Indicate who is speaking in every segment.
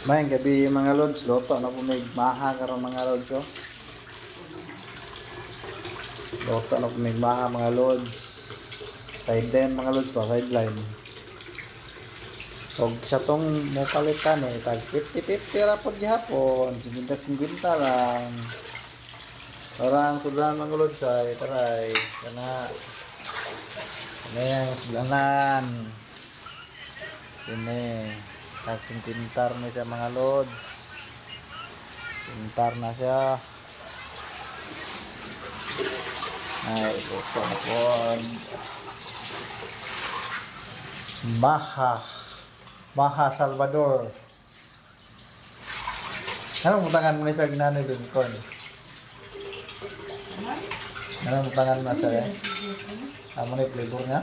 Speaker 1: Mayang gabi mga lods, loto na po may maha karon mga lods oh. Loto na po may maha mga lods. Sideline mga lods pa, sideline. Og sa tong mo palitan eh, tag 50-50 ra pod gihapon, 50-50 lang. Orang sudan mga lods ay taray kana. Ano sudanan. Ini tagsing pintar na siya mga lods. Pintar na siya. Ay, ito na po. Maha Salvador. Anong mutangan mo na sa ginanay Lincoln? Anong mutangan mo na sa amo na flavor niya?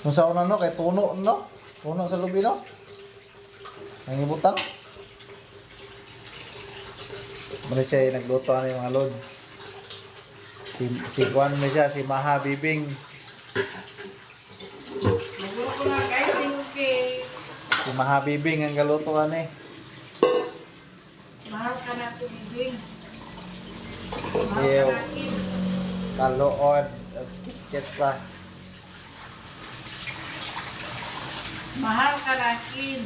Speaker 1: Kung sa una no, kay tuno no? Tuno sa lubi no? Ang ibutang. Muna siya nagluto ano yung mga lods. Si Juan mo siya, si Maha Bibing.
Speaker 2: Nagluto ko nga guys, okay.
Speaker 1: Si Maha Bibing ang galutoan eh.
Speaker 2: Mahal ka na ito, Bibing. Mahal
Speaker 1: Ew.
Speaker 2: ka natin.
Speaker 1: Kalood. Skit pa.
Speaker 2: Mahal ka natin.